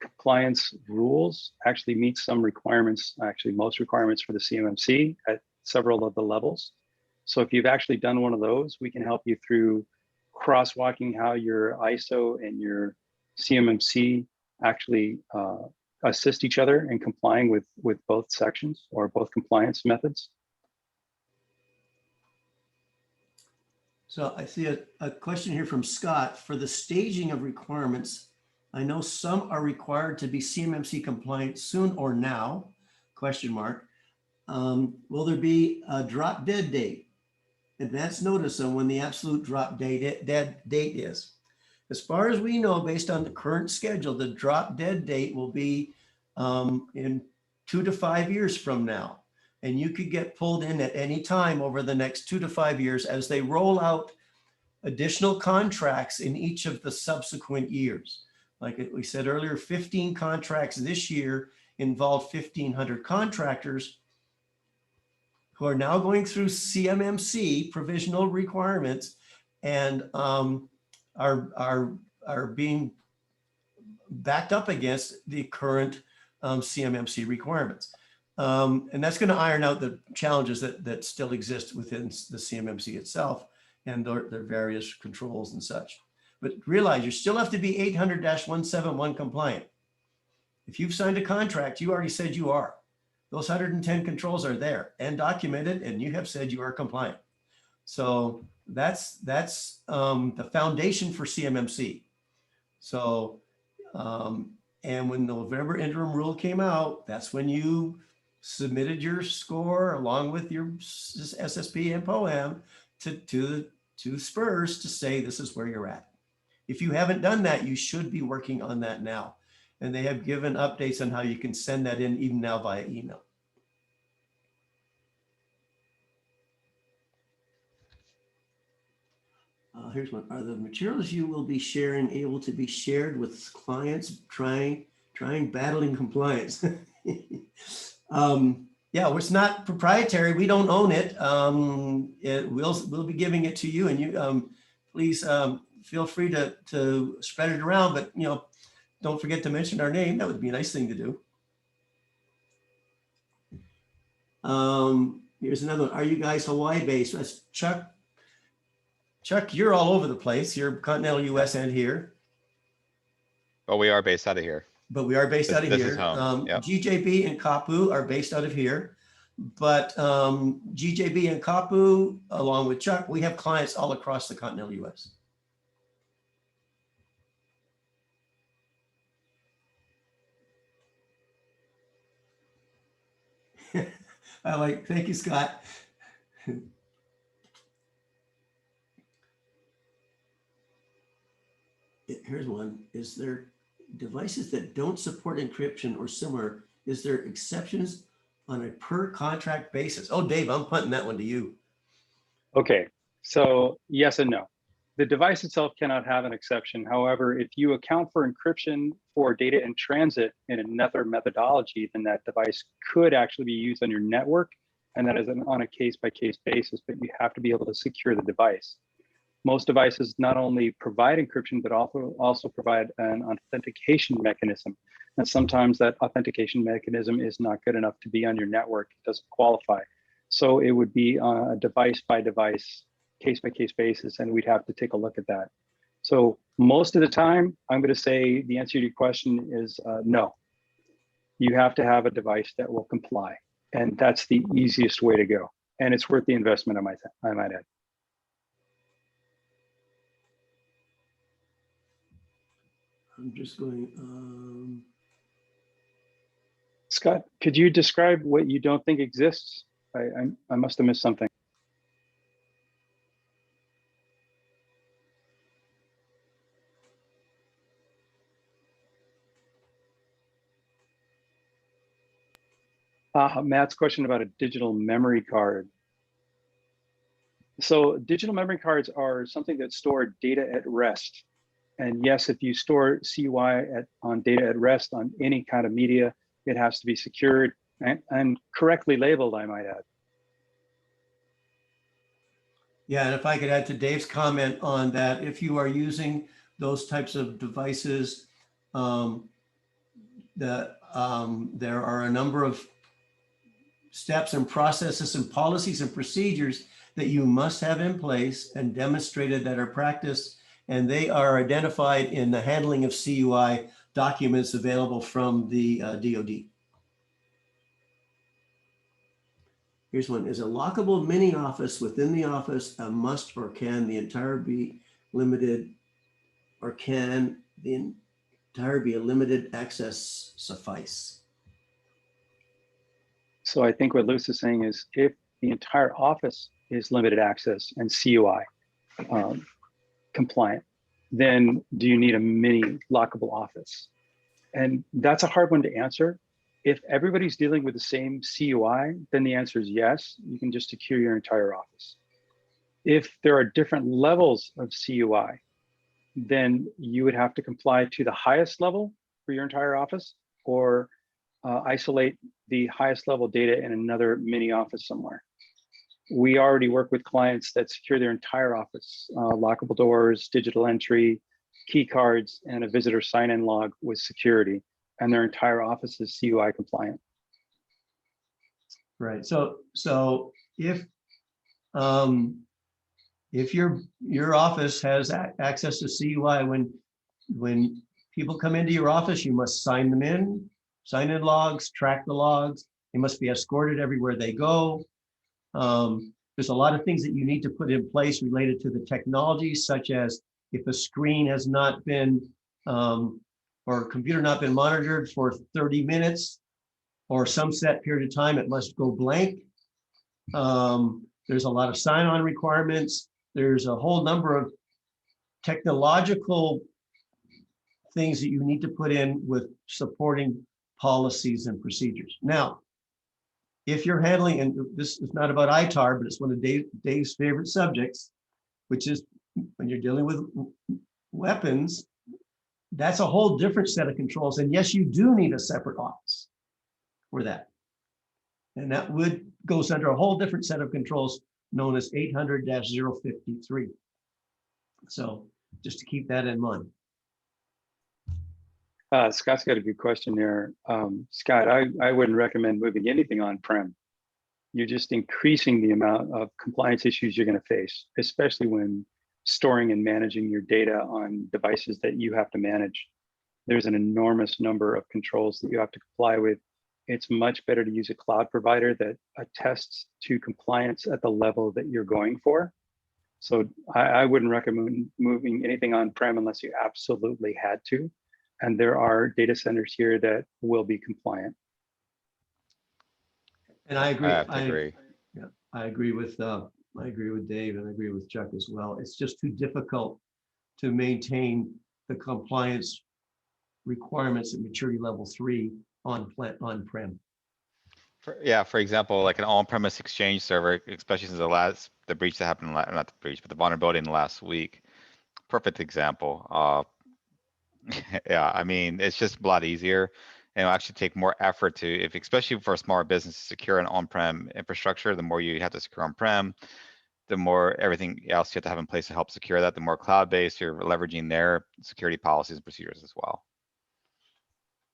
compliance rules actually meet some requirements, actually most requirements for the CMMC at several of the levels. So if you've actually done one of those, we can help you through crosswalking how your ISO and your CMMC actually assist each other in complying with both sections or both compliance methods. So I see a question here from Scott. For the staging of requirements, I know some are required to be CMMC compliant soon or now, question mark. Will there be a drop dead date? Advance notice on when the absolute drop dead date is. As far as we know, based on the current schedule, the drop dead date will be in 2 to 5 years from now. And you could get pulled in at any time over the next 2 to 5 years as they roll out additional contracts in each of the subsequent years. Like we said earlier, 15 contracts this year involve 1,500 contractors who are now going through CMMC provisional requirements and are being backed up against the current CMMC requirements. And that's going to iron out the challenges that still exist within the CMMC itself and their various controls and such. But realize you still have to be 800-171 compliant. If you've signed a contract, you already said you are. Those 110 controls are there and documented, and you have said you are compliant. So that's the foundation for CMMC. So, and when the November interim rule came out, that's when you submitted your score along with your SSP and POAM to SPURS to say this is where you're at. If you haven't done that, you should be working on that now. And they have given updates on how you can send that in even now via email. Here's one. Are the materials you will be sharing able to be shared with clients trying battling compliance? Yeah, it's not proprietary. We don't own it. We'll be giving it to you, and you please feel free to spread it around. But don't forget to mention our name. That would be a nice thing to do. Here's another one. Are you guys Hawaii based? That's Chuck. Chuck, you're all over the place. You're continental US and here. But we are based out of here. But we are based out of This here. is home. Yep. GJB and Kapu are based out of here. But GJB and Kapu, along with Chuck, we have clients all across the continental US. Thank you, Scott. Here's one. Is there devices that don't support encryption or similar? Is there exceptions on a per contract basis? Oh, Dave, I'm punting that one to you. Okay, so yes and no. The device itself cannot have an exception. However, if you account for encryption for data in transit in another methodology, then that device could actually be used on your network. And that is on a case-by-case basis, but you have to be able to secure the device. Most devices not only provide encryption, but also provide an authentication mechanism. And sometimes that authentication mechanism is not good enough to be on your network. It doesn't qualify. So it would be on a device-by-device, case-by-case basis, and we'd have to take a look at that. So most of the time, I'm going to say the answer to your question is no. You have to have a device that will comply. And that's the easiest way to go. And it's worth the investment, I might add. I'm just going, Scott, could you describe what you don't think exists? I must have missed something. Matt's question about a digital memory card. So digital memory cards are something that store data at rest. And yes, if you store CUI on data at rest on any kind of media, it has to be secured and correctly labeled, I might add. yeah, and if I could add to Dave's comment on that, if you are using those types of devices, there are a number of steps and processes and policies and procedures that you must have in place and demonstrated that are practiced, and they are identified in the handling of CUI documents available from the DOD. Here's one. Is a lockable mini office within the office a must, or can the entire be limited, or can the entire be a limited access suffice? So I think what Luce is saying is if the entire office is limited access and CUI compliant, then do you need a mini lockable office? And that's a hard one to answer. If everybody's dealing with the same CUI, then the answer is yes, you can just secure your entire office. If there are different levels of CUI, then you would have to comply to the highest level for your entire office, or isolate the highest level data in another mini office somewhere. We already work with clients that secure their entire office, lockable doors, digital entry, key cards, and a visitor sign-in log with security, and their entire office is CUI compliant. Right. So if your office has access to CUI, when people come into your office, you must sign them in, sign in logs, track the logs. They must be escorted everywhere they go. There's a lot of things that you need to put in place related to the technology, such as if a screen has not been, or a computer not been monitored for 30 minutes or some set period of time, it must go blank. There's a lot of sign-on requirements. There's a whole number of technological things that you need to put in with supporting policies and procedures. Now, if you're handling, and this is not about ITAR, but it's one of Dave's favorite subjects, which is when you're dealing with weapons, that's a whole different set of controls. And yes, you do need a separate office for that. And that goes under a whole different set of controls known as 800-053. So just to keep that in mind. Scott's got a good question there. Scott, I wouldn't recommend moving anything on-prem. You're just increasing the amount of compliance issues you're going to face, especially when storing and managing your data on devices that you have to manage. There's an enormous number of controls that you have to comply with. It's much better to use a cloud provider that attests to compliance at the level that you're going for. So I wouldn't recommend moving anything on-prem unless you absolutely had to. And there are data centers here that will be compliant. And I agree. I have to agree. Yeah, I agree with Dave, and I agree with Chuck as well. It's just too difficult to maintain the compliance requirements at maturity level 3 on-prem. For example, like an on-premise Exchange server, especially since the breach that happened, not the breach, but the vulnerability in the last week. Perfect example. Yeah, I mean, it's just a lot easier, and it'll actually take more effort to, especially for a smaller business, to secure an on-prem infrastructure. The more you have to secure on-prem, the more everything else you have to have in place to help secure that. The more cloud-based, you're leveraging their security policies and procedures as well.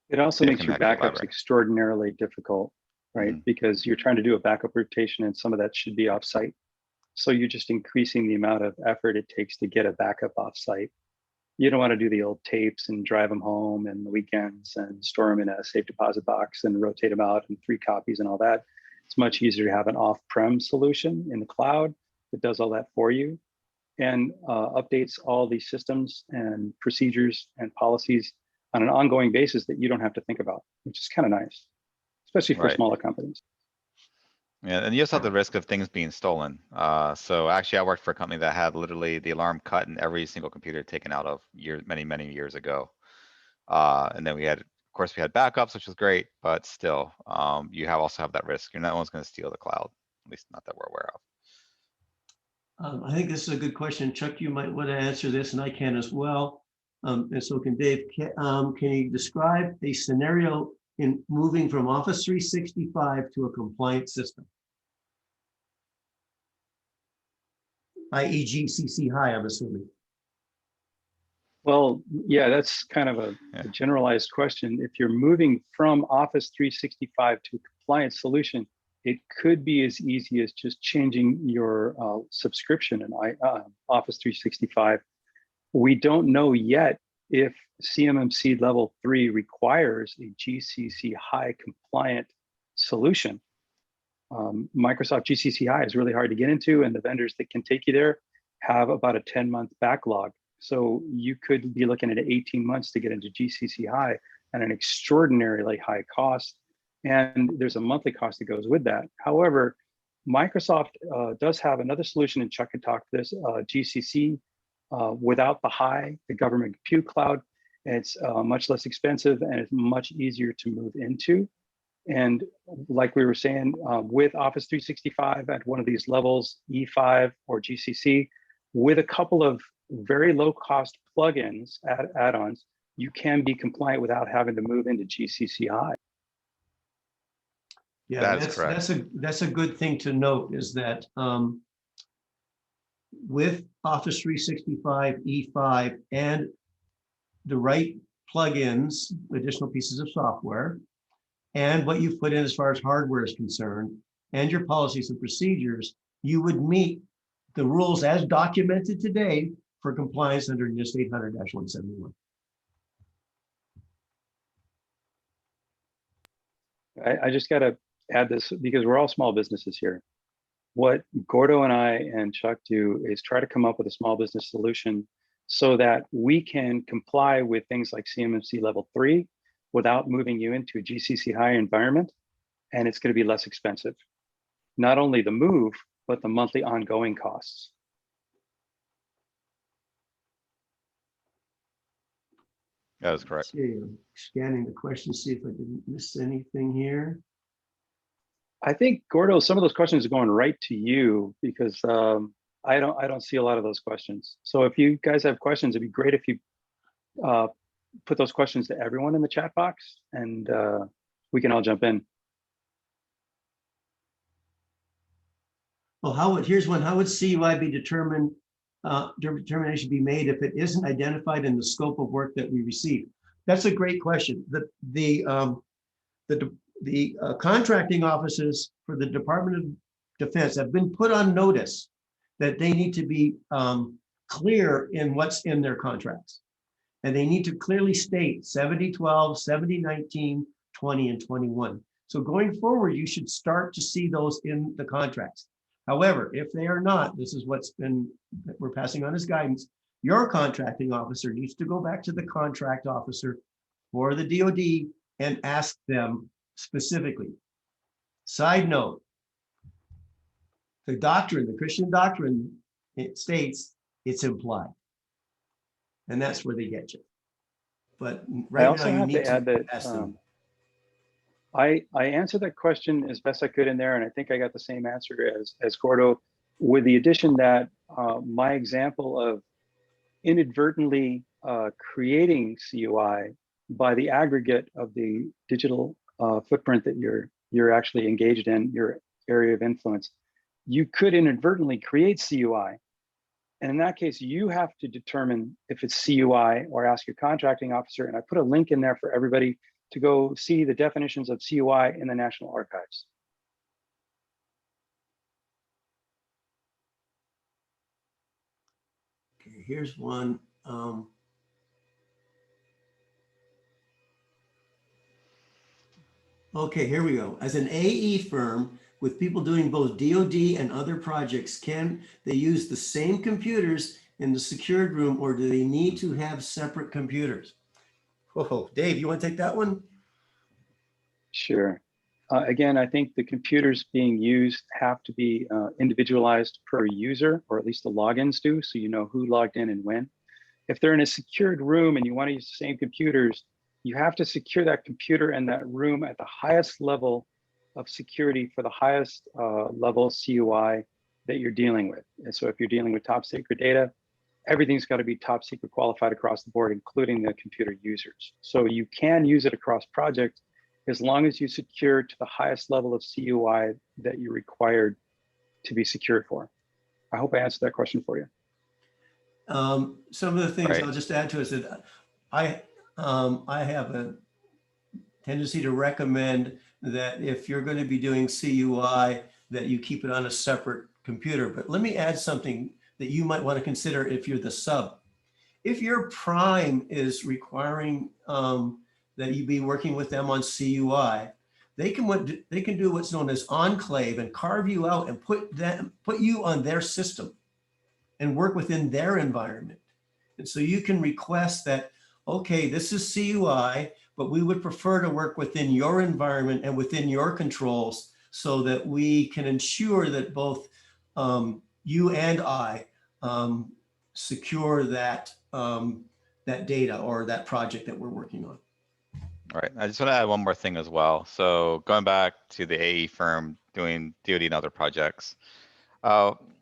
It also makes your Connected backups library. extraordinarily difficult, right? Because you're trying to do a backup rotation and some of that should be offsite. So you're just increasing the amount of effort it takes to get a backup offsite. You don't want to do the old tapes and drive them home and the weekends and store them in a safe deposit box and rotate them out and 3 copies and all that. It's much easier to have an off-prem solution in the cloud that does all that for you and updates all these systems and procedures and policies on an ongoing basis that you don't have to think about, which is kind of nice, especially for Right. smaller companies. Yeah, and you also have the risk of things being stolen. So actually I worked for a company that had literally the alarm cut and every single computer taken out of many years ago. And then we had, of course, we had backups, which was great, but still, you also have that risk. No one's going to steal the cloud, at least not that we're aware of. I think this is a good question. Chuck, you might want to answer this, and I can as well. And so can Dave. Can you describe a scenario in moving from Office 365 to a compliant system? i.e. GCC high, I'm assuming. Well, yeah, that's kind of a generalized question. If you're moving from Office 365 to a compliance solution, it could be as easy as just changing your subscription in Office 365. We don't know yet if CMMC level 3 requires a GCC high compliant solution. Microsoft GCC high is really hard to get into, and the vendors that can take you there have about a 10-month backlog. So you could be looking at 18 months to get into GCC high at an extraordinarily high cost. And there's a monthly cost that goes with that. However, Microsoft does have another solution, and Chuck can talk to this, GCC without the high, the government compute cloud. And it's much less expensive and it's much easier to move into. And like we were saying, with Office 365 at one of these levels, E5 or GCC, with a couple of very low cost plugins, add-ons, you can be compliant without having to move into GCC high. Yeah, that's that's a good thing to note, is that with Office 365 E5 and the right plugins, additional pieces of software, and what you've put in as far as hardware is concerned, and your policies and procedures, you would meet the rules as documented today for compliance under NIST 800-171. I just got to add this because we're all small businesses here. What Gordo and I and Chuck do is try to come up with a small business solution so that we can comply with things like CMMC level 3 without moving you into a GCC high environment, and it's going to be less expensive. Not only the move, but the monthly ongoing costs. That is correct. Okay, I'm scanning the questions, see if I didn't miss anything here. I think, Gordo, some of those questions are going right to you because I don't see a lot of those questions. So if you guys have questions, it'd be great if you put those questions to everyone in the chat box, and we can all jump in. Well, here's one. How would CUI be determined? Determination be made if it isn't identified in the scope of work that we receive? That's a great question. The contracting offices for the Department of Defense have been put on notice that they need to be clear in what's in their contracts. And they need to clearly state 7012, 7019, 20, and 21. So going forward, you should start to see those in the contracts. However, if they are not, this is we're passing on as guidance. Your contracting officer needs to go back to the contract officer for the DOD and ask them specifically. Side note, the Christian doctrine, it states it's implied. And that's where they get you. But right now you need to ask them. I answered that question as best I could in there, and I think I got the same answer as Gordo, with the addition that my example of inadvertently creating CUI by the aggregate of the digital footprint that you're actually engaged in, your area of influence, you could inadvertently create CUI. And in that case, you have to determine if it's CUI or ask your contracting officer. And I put a link in there for everybody to go see the definitions of CUI in the National Archives. Okay, here's one. Okay, here we go. As an AE firm, with people doing both DOD and other projects, can they use the same computers in the secured room, or do they need to have separate computers? Oh, Dave, you want to take that one? Sure. Again, I think the computers being used have to be individualized per user, or at least the logins do, so you know who logged in and when. If they're in a secured room and you want to use the same computers, you have to secure that computer and that room at the highest level of security for the highest level CUI that you're dealing with. And so if you're dealing with top secret data, everything's got to be top secret qualified across the board, including the computer users. So you can use it across projects as long as you secure to the highest level of CUI that you're required to be secured for. I hope I answered that question for you. Some of the things Right. I'll just add to it is that I have a tendency to recommend that if you're going to be doing CUI, that you keep it on a separate computer. But let me add something that you might want to consider if you're the sub. If your prime is requiring that you be working with them on CUI, they can do what's known as enclave and carve you out and put you on their system and work within their environment. And so you can request that, okay, this is CUI, but we would prefer to work within your environment and within your controls so that we can ensure that both you and I secure that, that data or that project that we're working on. All right, I just want to add one more thing as well. So going back to the AE firm doing DoD and other projects,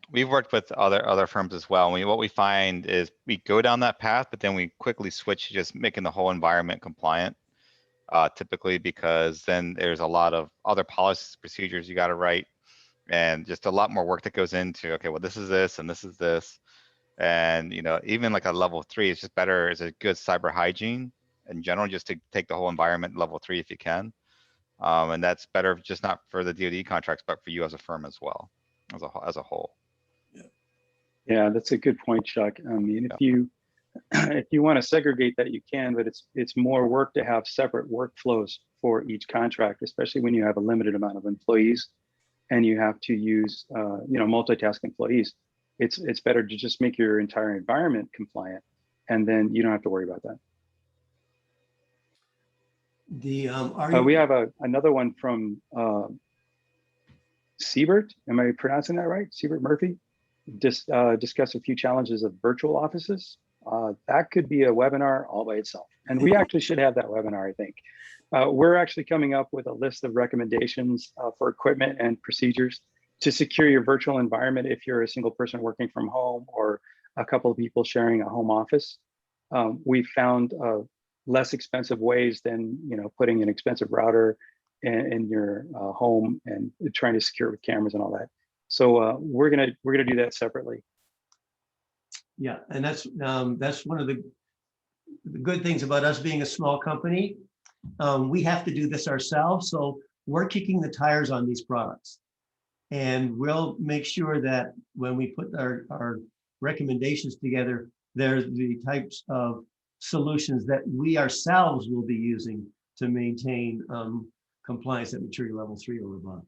we've worked with other firms as well. What we find is we go down that path, but then we quickly switch to just making the whole environment compliant, typically because then there's a lot of other policies, procedures you got to write, and just a lot more work that goes into, okay, well, this is this and this is this. And, you know, even like a level 3, it's just better as a good cyber hygiene in general, just to take the whole environment level 3 if you can. And that's better just not for the DoD contracts, but for you as a firm as well, as a whole. Yeah, that's a good point, Chuck. I mean, if you want to segregate that, you can, but it's more work to have separate workflows for each contract, especially when you have a limited amount of employees and you have to use multitask employees. It's better to just make your entire environment compliant, and then you don't have to worry about that. We have another one from Siebert. Am I pronouncing that right? Siebert Murphy. Discuss a few challenges of virtual offices. That could be a webinar all by itself. And we actually should have that webinar, I think. We're actually coming up with a list of recommendations for equipment and procedures to secure your virtual environment if you're a single person working from home or a couple of people sharing a home office. We found less expensive ways than putting an expensive router in your home and trying to secure with cameras and all that. So we're gonna do that separately. Yeah, and that's one of the good things about us being a small company. We have to do this ourselves, so we're kicking the tires on these products, and we'll make sure that when we put our recommendations together, they're the types of solutions that we ourselves will be using to maintain compliance at maturity level 3 or above.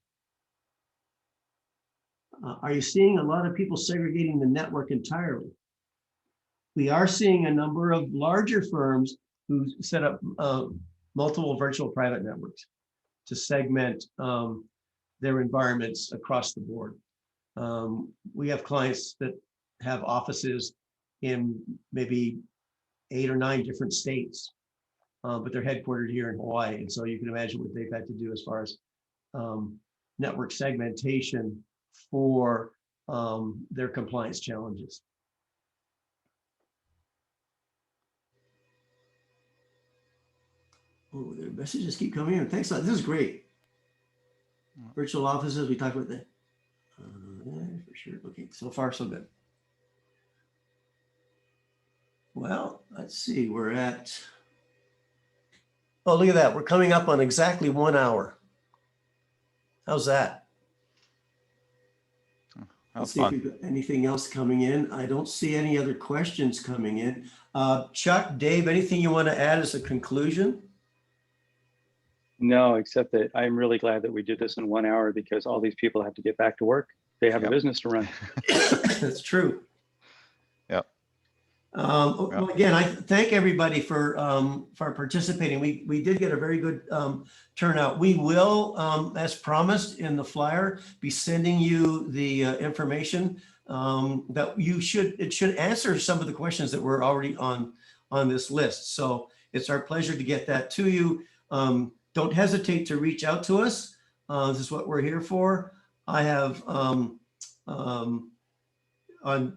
Are you seeing a lot of people segregating the network entirely? We are seeing a number of larger firms who set up multiple virtual private networks to segment their environments across the board. We have clients that have offices in maybe 8 or 9 different states, but they're headquartered here in Hawaii. And so you can imagine what they've had to do as far as network segmentation for their compliance challenges. Oh, the messages keep coming in. Thanks a lot. This is great. Virtual offices, we talked about that. For sure. Okay, so far so good. Well, let's see, we're at, oh, look at that. We're coming up on exactly 1 hour. How's that? Let's see if we've got anything else coming in. I don't see any other questions coming in. Chuck, Dave, anything you want to add as a conclusion? No, except that I'm really glad that we did this in 1 hour because all these people have to get back to work. They have a Yep. business to run. That's true. Yep. Well, again, I thank everybody for participating. We did get a very good turnout. We will, as promised in the flyer, be sending you the information that it should answer some of the questions that were already on this list. So it's our pleasure to get that to you. Don't hesitate to reach out to us. This is what we're here for. I have on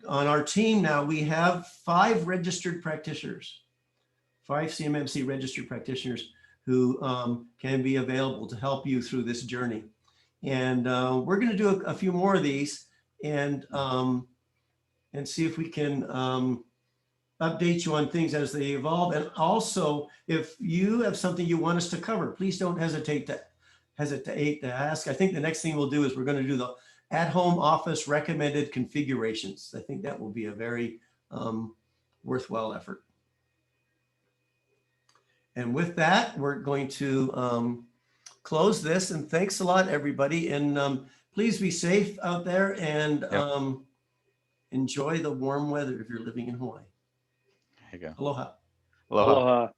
our team now, we have 5 registered practitioners, 5 CMMC registered practitioners who can be available to help you through this journey. And we're going to do a few more of these and see if we can update you on things as they evolve. And also, if you have something you want us to cover, please don't hesitate to ask. I think the next thing we'll do is we're going to do the at-home office recommended configurations. I think that will be a very worthwhile effort. And with that, we're going to close this. And thanks a lot, everybody. And please be safe out there and enjoy the warm weather if you're living in Hawaii. There you go. Aloha. Aloha. Aloha.